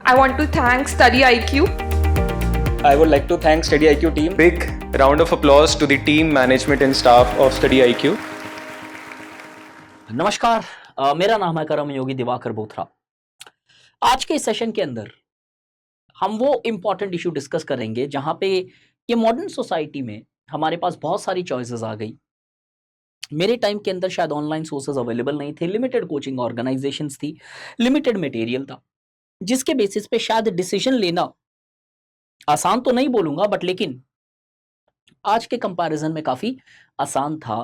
I want to thank Study IQ. I would like to thank Study IQ team. Big round of applause to the team, management and staff of Study IQ. नमस्कार, मेरा नाम है करम योगी दिवाकर बोथरा। आज के session के अंदर हम वो इम्पॉर्टेंट इशू डिस्कस करेंगे जहां पे ये मॉडर्न सोसाइटी में हमारे पास बहुत सारी चॉइसेस आ गई। मेरे टाइम के अंदर शायद ऑनलाइन सोर्सेज अवेलेबल नहीं थे, लिमिटेड कोचिंग ऑर्गेनाइजेशंस थी, लिमिटेड मटेरियल था, जिसके बेसिस पे शायद डिसीजन लेना आसान तो नहीं बोलूंगा बट लेकिन आज के कंपैरिजन में काफी आसान था,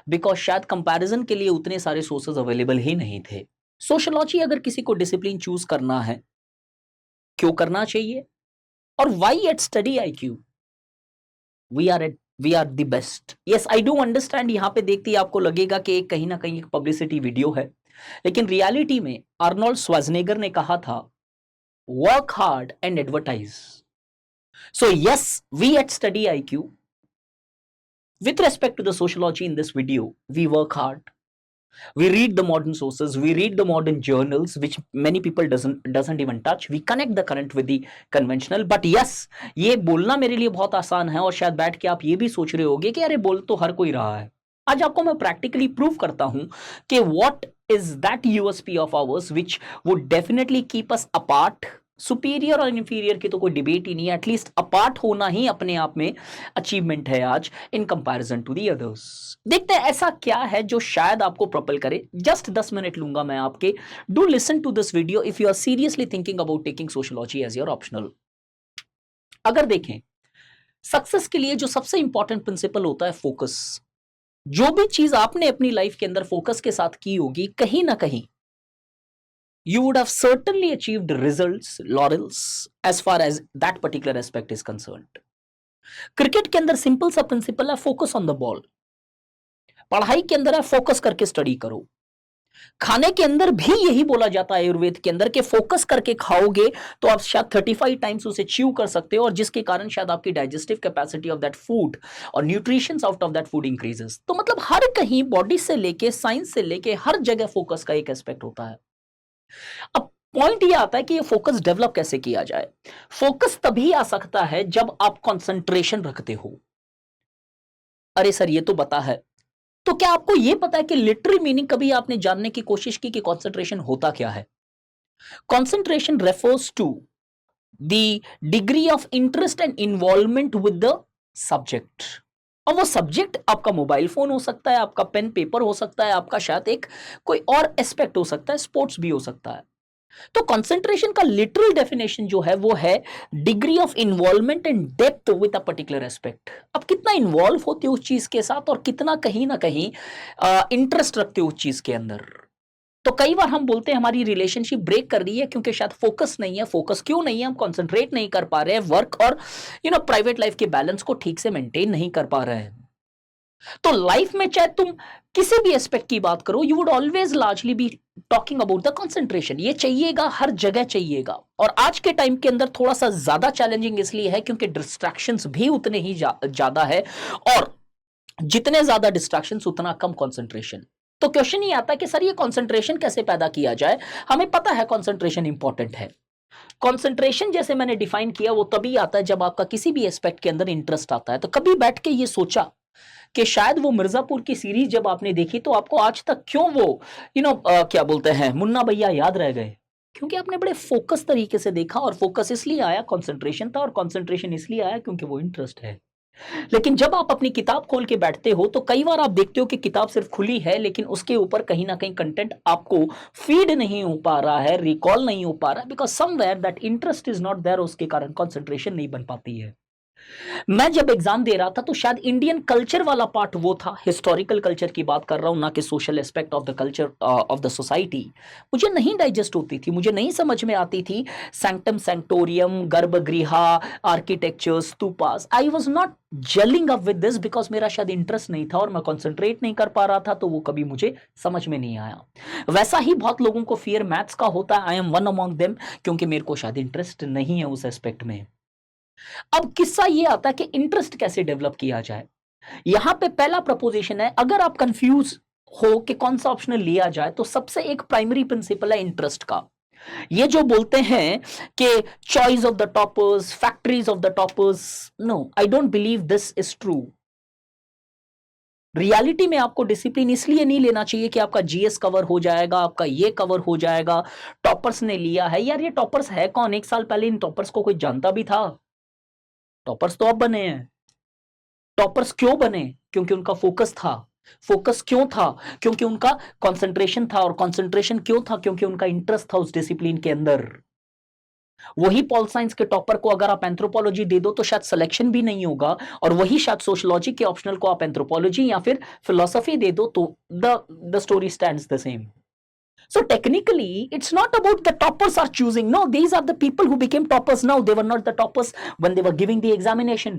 बिकॉज शायद कंपैरिजन के लिए उतने सारे सोर्सेज अवेलेबल ही नहीं थे। सोशियोलॉजी अगर किसी को डिसिप्लिन चूज करना है, क्यों करना चाहिए, और why at Study IQ we are the best. Yes, I do understand. यहां पे देखते ही आपको लगेगा कि कहीं ना कहीं एक पब्लिसिटी वीडियो है, लेकिन रियलिटी में आर्नोल्ड श्वार्ज़नेगर ने कहा था work hard and advertise. So yes, we at Study IQ with respect to the sociology in this video, we work hard, we read the modern sources, we read the modern journals which many people doesn't even touch, we connect the current with the conventional। but yes, ये बोलना मेरे लिए बहुत आसान है और शायद बैठ के आप ये भी सोच रहे होगे कि अरे बोल तो हर कोई रहा है। आज आपको मैं प्रैक्टिकली प्रूव करता हूं कि what is that USP of ours which would definitely keep us apart। Superior और इंफीरियर की तो कोई डिबेट ही नहीं है, एटलीस्ट अपार्ट होना ही अपने आप में अचीवमेंट है आज in comparison to the others. देखते हैं ऐसा क्या है जो शायद आपको प्रोपेल करे। जस्ट 10 मिनट लूंगा मैं आपके। Do listen to this video if you are seriously thinking about taking sociology as your optional. अगर देखें, सक्सेस के लिए जो सबसे इंपॉर्टेंट प्रिंसिपल होता है फोकस। जो भी चीज आपने अपनी लाइफ के अंदर फोकस के साथ की होगी, कहीं ना कहीं you would have certainly achieved results, laurels, as far as that particular aspect is concerned। Cricket के अंदर सिंपल सा प्रिंसिपल है, फोकस ऑन द बॉल। पढ़ाई के अंदर है, फोकस करके स्टडी करो। खाने के अंदर भी यही बोला जाता है आयुर्वेद के अंदर कि फोकस करके खाओगे तो आप शायद 35 टाइम्स उसे च्यू कर सकते हो, और जिसके कारण शायद आपकी digestive capacity of that food और nutritions out of that food increases. तो मतलब हर कहीं बॉडी से लेके साइंस से लेके हर जगह फोकस का एक एस्पेक्ट होता है। अब पॉइंट ये आता है कि ये फोकस डेवलप कैसे किया जाए। फोकस तभी आ सकता है जब आप कंसंट्रेशन रखते हो। अरे सर ये तो पता है, तो क्या आपको ये पता है कि लिटरल मीनिंग कभी आपने जानने की कोशिश की कि कंसंट्रेशन होता क्या है? Concentration refers to the degree of interest and involvement with the subject. और वो सब्जेक्ट आपका मोबाइल फोन हो सकता है, आपका पेन पेपर हो सकता है, आपका शायद एक कोई और एस्पेक्ट हो सकता है, स्पोर्ट्स भी हो सकता है। तो कंसंट्रेशन का लिटरल डेफिनेशन जो है वो है degree of involvement and depth with a particular aspect. अब कितना इन्वॉल्व होते हो उस चीज के साथ और कितना कहीं ना कहीं इंटरेस्ट रखते हो उस चीज के अंदर। तो कई बार हम बोलते हैं हमारी रिलेशनशिप ब्रेक कर रही है क्योंकि शायद फोकस नहीं है। फोकस क्यों नहीं है? हम कंसंट्रेट नहीं कर पा रहे हैं, वर्क और प्राइवेट लाइफ के बैलेंस को ठीक से मेंटेन नहीं कर पा रहे हैं। तो लाइफ में चाहे तुम किसी भी एस्पेक्ट की बात करो, you would always largely be talking about the concentration. ये चाहिएगा, हर जगह चाहिएगा। और आज के टाइम के अंदर थोड़ा सा ज्यादा चैलेंजिंग इसलिए है क्योंकि डिस्ट्रैक्शंस भी उतने ही ज्यादा है, और जितने ज्यादा डिस्ट्रैक्शंस उतना कम कंसंट्रेशन। तो क्वेश्चन ये आता है कि सर ये कंसंट्रेशन कैसे पैदा किया जाए? हमें पता है कंसंट्रेशन इंपॉर्टेंट है। कंसंट्रेशन जैसे मैंने डिफाइन किया वो तभी आता है जब आपका किसी भी एस्पेक्ट के अंदर इंटरेस्ट आता है। तो कभी बैठ के ये सोचा कि शायद वो मिर्जापुर की सीरीज जब आपने देखी तो आपको आज तक क्यों वो क्या बोलते हैं मुन्ना भैया याद रह गए? क्योंकि आपने बड़े फोकस तरीके से देखा, और फोकस इसलिए आया, कंसंट्रेशन था, और कंसंट्रेशन इसलिए आया क्योंकि वो इंटरेस्ट है। लेकिन जब आप अपनी किताब खोल के बैठते हो तो कई बार आप देखते हो कि किताब सिर्फ खुली है लेकिन उसके ऊपर कहीं ना कहीं कंटेंट आपको फीड नहीं हो पा रहा है, रिकॉल नहीं हो पा रहा है, because somewhere that interest is not there. उसके कारण कंसंट्रेशन नहीं बन पाती है। मैं जब एग्जाम दे रहा था तो शायद इंडियन कल्चर वाला पार्ट वो था, हिस्टोरिकल कल्चर की बात कर रहा हूं, ना कि social aspect of the culture of the society. मुझे नहीं डाइजेस्ट होती थी, मुझे नहीं समझ में आती थी sanctum sanctorium, garbhagriha, architecture, stupas. I was not gelling up with this because मेरा शायद इंटरेस्ट नहीं था और मैं कॉन्सेंट्रेट नहीं कर पा रहा था, तो वो कभी मुझे समझ में नहीं आया। वैसा ही बहुत लोगों को फियर मैथ्स का होता है। I am one among them, क्योंकि मेरे को शायद इंटरेस्ट नहीं है उस एस्पेक्ट में। अब किस्सा ये आता है कि इंटरेस्ट कैसे डेवलप किया जाए। यहां पे पहला प्रपोजिशन है, अगर आप कंफ्यूज हो कि कौन सा ऑप्शनल लिया जाए तो सबसे एक प्राइमरी प्रिंसिपल है इंटरेस्ट का। ये जो बोलते हैं कि choice of the toppers, factories of the toppers, no, I don't believe this is true. Reality में आपको डिसिप्लिन इसलिए नहीं लेना चाहिए कि आपका जीएस कवर हो जाएगा, आपका ये कवर हो जाएगा, टॉपर्स ने लिया है। यार ये टॉपर्स है कौन? एक साल पहले इन टॉपर्स को कोई जानता भी था? टॉपर्स तो अब बने हैं। टॉपर्स क्यों बने? क्योंकि उनका फोकस था। फोकस क्यों था? क्योंकि उनका कंसंट्रेशन था। और कंसंट्रेशन क्यों था? क्योंकि उनका इंटरेस्ट था उस डिसिप्लिन के अंदर। वही पॉल साइंस के टॉपर को अगर आप एंथ्रोपोलॉजी दे दो तो शायद सिलेक्शन भी नहीं होगा, और वही शायद सोशियोलॉजी के ऑप्शनल को आप एंथ्रोपोलॉजी या फिर फिलोसफी दे दो तो the story stands the same. So technically, it's not about the toppers are choosing. No, these are the people who became toppers now. They were not the toppers when they were giving the examination.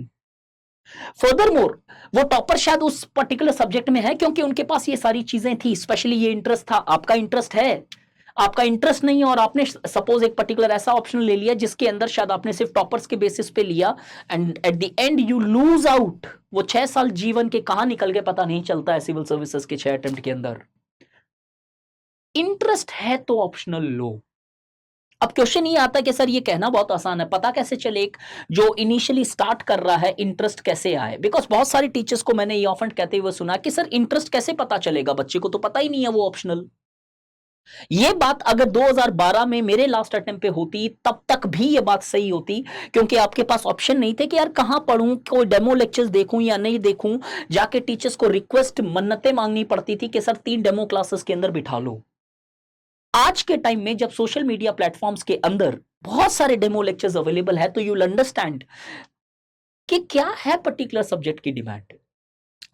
Furthermore, वो topper शायद उस particular subject में है क्योंकि उनके पास ये सारी चीजें थी, स्पेशली ये इंटरेस्ट था. आपका इंटरेस्ट है, आपका इंटरेस्ट नहीं है, और आपने सपोज एक पर्टिकुलर ऐसा ऑप्शन ले लिया जिसके अंदर शायद आपने सिर्फ टॉपर्स के बेसिस पे लिया, and at the end you lose out. वो 6 साल जीवन के कहां निकल गए पता नहीं चलता है सिविल सर्विसेज के 6 अटेम्प्ट के अंदर. इंटरेस्ट है तो ऑप्शनल लो. अब क्वेश्चन ये आता है कि सर ये कहना बहुत आसान है, पता कैसे चले एक जो इनिशियली स्टार्ट कर रहा है इंटरेस्ट कैसे आए? बिकॉज बहुत सारे टीचर्स को मैंने ये ऑफन कहते हुए सुना कि सर इंटरेस्ट कैसे पता चलेगा, बच्चे को तो पता ही नहीं है, वो ऑप्शनल. ये बात अगर 2012 में मेरे लास्ट अटेम्प्ट पे होती तब तक भी ये बात सही होती, क्योंकि आपके पास ऑप्शन नहीं थे कि यार कहां पढ़ूं, कोई डेमो लेक्चर्स देखूं या नहीं देखूं. जाके टीचर्स को रिक्वेस्ट मन्नतें मांगनी पड़ती थी कि सर 3 डेमो क्लासेस के अंदर बिठा लो. आज के टाइम में जब सोशल मीडिया प्लेटफॉर्म्स के अंदर बहुत सारे डेमो लेक्चर्स अवेलेबल है तो यू विल अंडरस्टैंड कि क्या है पर्टिकुलर सब्जेक्ट की डिमांड.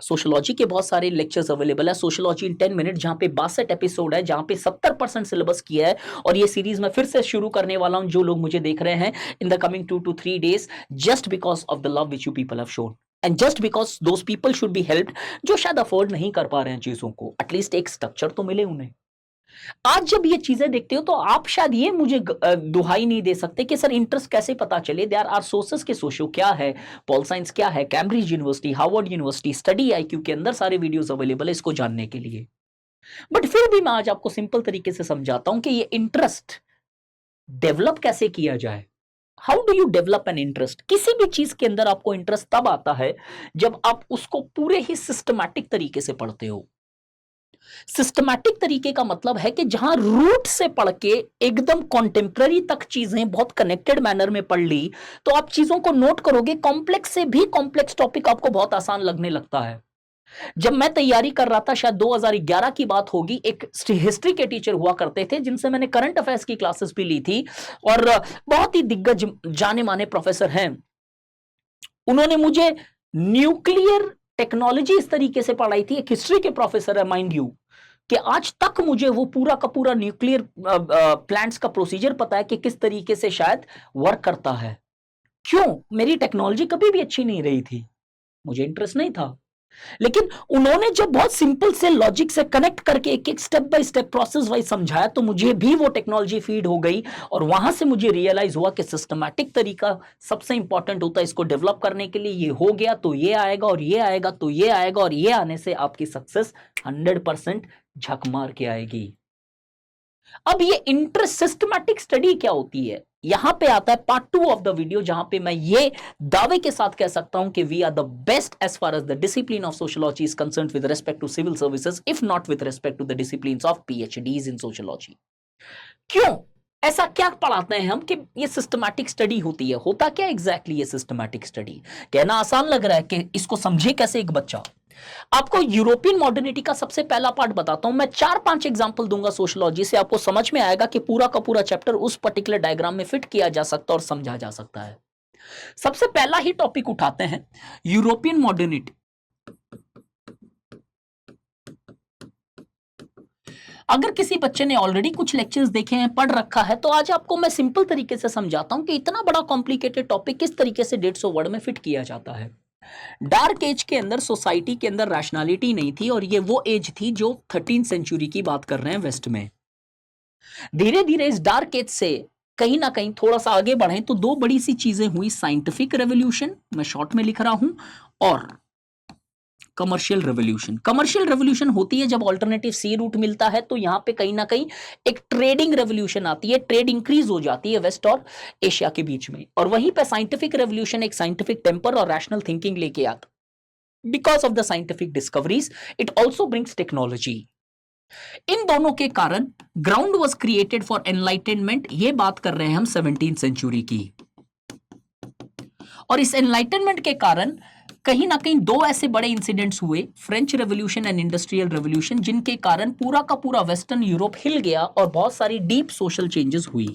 सोशियोलॉजी के बहुत सारे लेक्चर्स अवेलेबल है, सोशियोलॉजी इन 10 मिनट, जहां पे 62 एपिसोड है, जहां पे 70% सिलेबस किया है. और ये सीरीज मैं फिर से शुरू करने वाला हूं, जो लोग मुझे देख रहे हैं, in the coming 2 to 3 days, just because of the love which you people have shown, and just because those people should be helped जो शायद अफोर्ड नहीं कर पा रहे हैं चीजों को. एटलीस्ट एक स्ट्रक्चर तो मिले उन्हें. आज जब ये चीजें देखते हो तो आप शायद ये मुझे दुहाई नहीं दे सकते कि सर इंटरेस्ट कैसे पता चले. देयर आर सोर्सेस के सोशो क्या है, पॉल साइंस क्या है, Cambridge university, Harvard university, study IQ के अंदर सारे वीडियोस अवेलेबल है इसको जानने के लिए. बट फिर भी मैं आज आपको सिंपल तरीके से समझाता हूं कि ये इंटरेस्ट डेवलप कैसे किया जाए. How do you develop an interest? किसी भी चीज के अंदर आपको इंटरेस्ट तब आता है जब आप उसको पूरे ही सिस्टमैटिक तरीके से पढ़ते हो. सिस्टमैटिक तरीके का मतलब है कि जहां रूट से पढ़ के एकदम कॉन्टेम्पररी तक चीजें बहुत कनेक्टेड मैनर में पढ़ ली तो आप चीजों को नोट करोगे, कॉम्प्लेक्स से भी कॉम्प्लेक्स टॉपिक आपको बहुत आसान लगने लगता है. जब मैं तैयारी कर रहा था, शायद 2011 की बात होगी, एक हिस्ट्री के टीचर हुआ करते थे जिनसे मैंने करंट अफेयर्स की क्लासेस भी ली थी, और बहुत ही दिग्गज जाने माने प्रोफेसर हैं. उन्होंने मुझे न्यूक्लियर टेक्नोलॉजी इस तरीके से पढ़ाई थी, एक हिस्ट्री के प्रोफेसर है माइंड यू, कि आज तक मुझे वो पूरा का पूरा न्यूक्लियर प्लांट्स का प्रोसीजर पता है कि किस तरीके से शायद वर्क करता है. क्यों? मेरी टेक्नोलॉजी कभी भी अच्छी नहीं रही थी, मुझे इंटरेस्ट नहीं था. लेकिन उन्होंने जब बहुत सिंपल से लॉजिक से कनेक्ट करके एक एक step by step process wise समझाया तो मुझे भी वो टेक्नोलॉजी फीड हो गई, और वहां से मुझे रियलाइज हुआ कि सिस्टमैटिक तरीका सबसे इंपॉर्टेंट होता है. इसको डेवलप करने के लिए ये हो गया तो ये आएगा, और ये आएगा तो ये आएगा, और ये आने से आपकी सक्सेस 100% झक मार के आएगी. अब ये इंटरेस्ट सिस्टमैटिक स्टडी क्या होती है, यहां पे आता है पार्ट 2 ऑफ द वीडियो, जहां पे मैं ये दावे के साथ कह सकता हूं कि we are the best as far as the discipline of sociology is concerned with respect to civil services, if not with respect to the disciplines of PhDs in sociology. क्यों ऐसा क्या पढ़ाते हैं हम कि ये सिस्टमैटिक स्टडी होती है? होता क्या एग्जैक्टली ये सिस्टमैटिक स्टडी? कहना आसान लग रहा है कि इसको समझे कैसे एक बच्चा. आपको यूरोपियन मॉडर्निटी का सबसे पहला पार्ट बताता हूं मैं, 4-5 एग्जांपल दूंगा सोशियोलॉजी से, आपको समझ में आएगा कि पूरा का पूरा चैप्टर उस पर्टिकुलर डायग्राम में फिट किया जा सकता और समझा जा सकता है. सबसे पहला ही टॉपिक उठाते हैं, यूरोपियन मॉडर्निटी. अगर किसी बच्चे ने ऑलरेडी कुछ लेक्चर्स देखे हैं, पढ़ रखा है, तो आज आपको मैं सिंपल तरीके से समझाता हूं कि इतना बड़ा कॉम्प्लिकेटेड टॉपिक किस तरीके से 150 वर्ड में फिट किया जाता है. डार्क एज के अंदर सोसाइटी के अंदर रैशनैलिटी नहीं थी, और ये वो एज थी जो 13th सेंचुरी की बात कर रहे हैं वेस्ट में. धीरे धीरे इस डार्क एज से कहीं ना कहीं थोड़ा सा आगे बढ़े तो 2 बड़ी सी चीजें हुई, साइंटिफिक रेवोल्यूशन, मैं शॉर्ट में लिख रहा हूं, और कमर्शियल रेवोल्यूशन होती है जब ऑल्टरनेटिव सी रूट मिलता है, तो यहां पे कहीं ना कहीं एक ट्रेडिंग रेवोल्यूशन आती है, ट्रेड इंक्रीज हो जाती है वेस्ट और एशिया के बीच में, और वहीं पे साइंटिफिक रेवोल्यूशन एक साइंटिफिक टेम्पर और रैशनल थिंकिंग लेके आता। Because of the scientific discoveries it also brings technology. इन दोनों के कारण ground was created for enlightenment. ये बात कर रहे हैं हम 17th सेंचुरी की, और इस एनलाइटनमेंट के कारण कहीं ना कहीं दो ऐसे बड़े इंसिडेंट्स हुए, French revolution and industrial revolution, जिनके कारण पूरा का पूरा वेस्टर्न यूरोप हिल गया और बहुत सारी डीप सोशल चेंजेस हुई।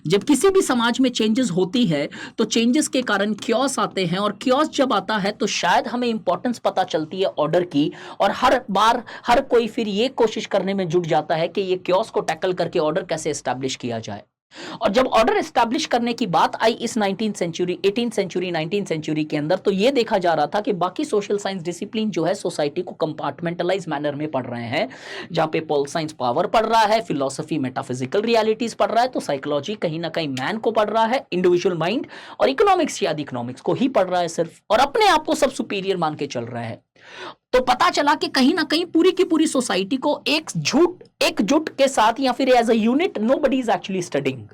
जब किसी भी समाज में चेंजेस होती है तो चेंजेस के कारण क्योस आते हैं, और क्योस जब आता है तो शायद हमें इंपॉर्टेंस पता चलती है ऑर्डर की, और हर बार हर कोई फिर ये कोशिश करने में जुट जाता है कि ये क्योस को टैकल करके ऑर्डर कैसे एस्टैब्लिश किया जाए। और जब ऑर्डर एस्टैब्लिश करने की बात आई इस 19th century, 18th century, 19th century के अंदर, तो ये देखा जा रहा था कि बाकी सोशल साइंस डिसिप्लिन जो है सोसाइटी को कंपार्टमेंटलाइज मैनर में पढ़ रहे हैं, जहां पे पॉल साइंस पावर पढ़ रहा है, फिलोसफी मेटाफिजिकल रियलिटीज पढ़ रहा है, तो साइकोलॉजी कहीं ना कहीं मैन को पढ़ रहा है, इंडिविजुअल माइंड, और इकोनॉमिक्स शायद इकोनॉमिक्स को ही पढ़ रहा है सिर्फ, और अपने आप को सब सुपीरियर मान के चल रहा है। तो पता चला कि कहीं ना कहीं पूरी की पूरी सोसाइटी को एकजुट के साथ या फिर as a unit nobody is actually studying.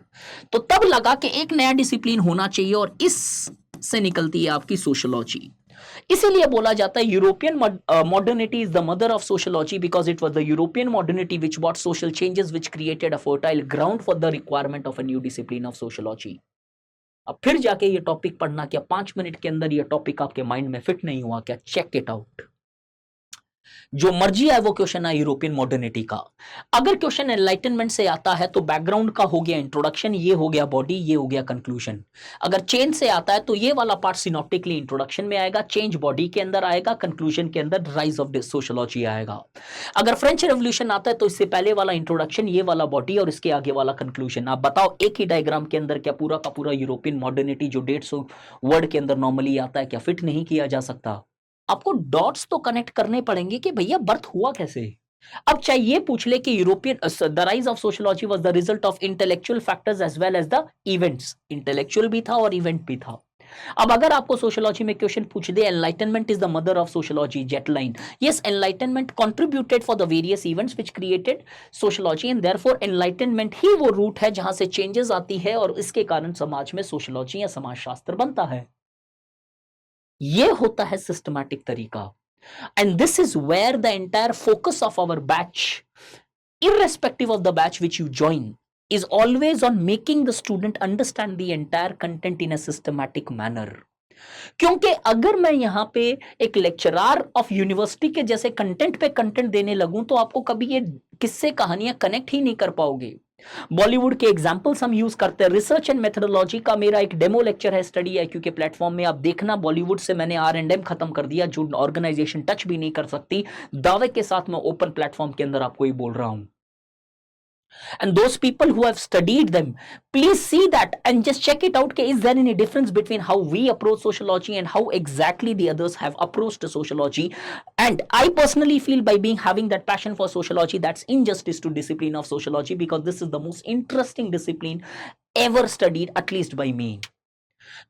तो तब लगा कि एक नया डिसिप्लिन होना चाहिए, और इस से निकलती है आपकी सोशियोलॉजी। इसीलिए बोला जाता है European modernity is the mother of sociology, because it was the European modernity which brought social changes which created a fertile ground for the requirement of a new discipline of sociology. अब फिर जाके ये topic पढ़ना, क्या 5 minute के अंदर ये topic आपके माइंड में फिट नहीं हुआ क्या? Check it out. जो मर्जी है वो क्वेश्चन है यूरोपियन मॉडर्निटी का। अगर क्वेश्चन एनलाइटनमेंट से आता है तो बैकग्राउंड का हो गया इंट्रोडक्शन, ये हो गया बॉडी, ये हो गया कंक्लूजन। अगर चेंज से आता है तो ये वाला पार्ट सिनॉप्टिकली इंट्रोडक्शन में आएगा, चेंज बॉडी के अंदर आएगा, कंक्लूजन के अंदर राइज ऑफ सोशियोलॉजी आएगा। अगर फ्रेंच रेवोल्यूशन आता है तो इससे पहले वाला इंट्रोडक्शन, ये वाला बॉडी, और इसके आगे वाला कंक्लूजन। आप बताओ एक ही डायग्राम के अंदर क्या पूरा का पूरा यूरोपियन मॉडर्निटी जो 150 वर्ड के अंदर नॉर्मली आता है, क्या फिट नहीं किया जा सकता? आपको डॉट्स तो कनेक्ट करने पड़ेंगे कि भैया बर्थ हुआ कैसे। अब चाहे ये पूछ ले कि European the rise of sociology was the result of intellectual factors as well as the events. Intellectual भी था और इवेंट भी था। अब अगर आपको सोशियोलॉजी में क्वेश्चन पूछ दे enlightenment is the mother of sociology, jet line, yes, enlightenment contributed for the various events which created sociology, and therefore enlightenment ही वो रूट है जहां से चेंजेस आती है, और इसके कारण समाज में सोशियोलॉजी या समाजशास्त्र बनता है। ये होता है सिस्टमैटिक तरीका, and this is where the entire focus of our batch, irrespective of the batch which you join, is always on making the student understand the entire content in a systematic manner. क्योंकि अगर मैं यहां पे एक lecturer of university के जैसे content पे content देने लगूं तो आपको कभी ये किस्से कहानियां कनेक्ट ही नहीं कर पाओगे। बॉलीवुड के एग्जांपल्स हम यूज करते हैं। रिसर्च एंड मेथोडोलॉजी का मेरा एक डेमो लेक्चर है स्टडी IQ के प्लेटफॉर्म में, आप देखना। बॉलीवुड से मैंने R&M खत्म कर दिया, जो ऑर्गेनाइजेशन टच भी नहीं कर सकती। दावे के साथ मैं ओपन प्लेटफॉर्म के अंदर आपको ही बोल रहा हूं। And those people who have studied them, please see that and just check it out. Is there any difference between how we approach sociology and how exactly the others have approached sociology? And I personally feel by having that passion for sociology, that's injustice to discipline of sociology, because this is the most interesting discipline ever studied, at least by me.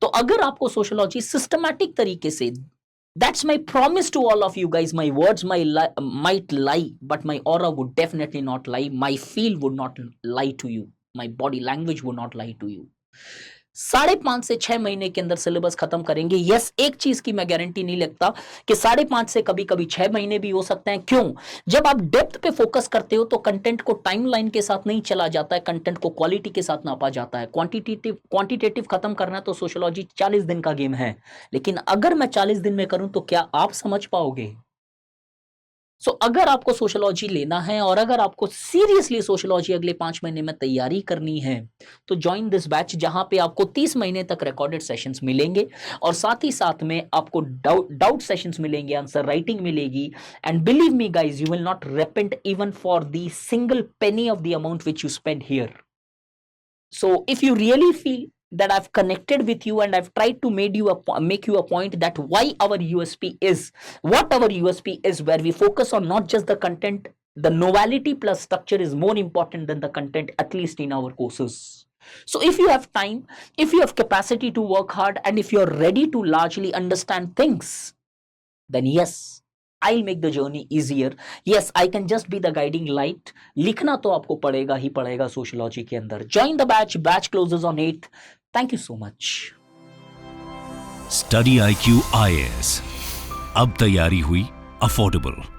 तो अगर आपको sociology systematic तरीके से, that's my promise to all of you guys. My words might lie, but my aura would definitely not lie. My feel would not lie to you. My body language would not lie to you. 5.5 से 6 महीने के अंदर syllabus खत्म करेंगे। Yes, एक चीज की मैं गारंटी नहीं लगता कि 5.5 से कभी कभी 6 महीने भी हो सकते हैं। क्यों? जब आप डेप्थ पे फोकस करते हो तो कंटेंट को टाइमलाइन के साथ नहीं चला जाता है, कंटेंट को क्वालिटी के साथ नापा जाता है। क्वांटिटेटिव खत्म करना है तो सोशियोलॉजी 40 दिन का गेम है, लेकिन अगर मैं 40 दिन में करूं तो क्या आप समझ पाओगे? सो अगर आपको सोशियोलॉजी लेना है और अगर आपको सीरियसली सोशियोलॉजी अगले 5 महीने में तैयारी करनी है तो ज्वाइन दिस बैच, जहां पे आपको 30 महीने तक रिकॉर्डेड सेशंस मिलेंगे और साथ ही साथ में आपको डाउट सेशंस मिलेंगे, आंसर राइटिंग मिलेगी। And believe me guys, you will not repent even for the single penny of the amount which you spend here. So if you really feel that I've connected with you and I've tried to make you a point that why our USP is what our USP is, where we focus on not just the content, the novelty plus structure is more important than the content, at least in our courses. So if you have time, if you have capacity to work hard, and if you're ready to largely understand things, then yes, I'll make the journey easier. Yes, I can just be the guiding light. लिखना तो आपको पड़ेगा ही पड़ेगा sociology के अंदर. Join the batch. Batch closes on 8th. Thank you so much. Study IQ IAS. अब तैयारी हुई अफोर्डेबल.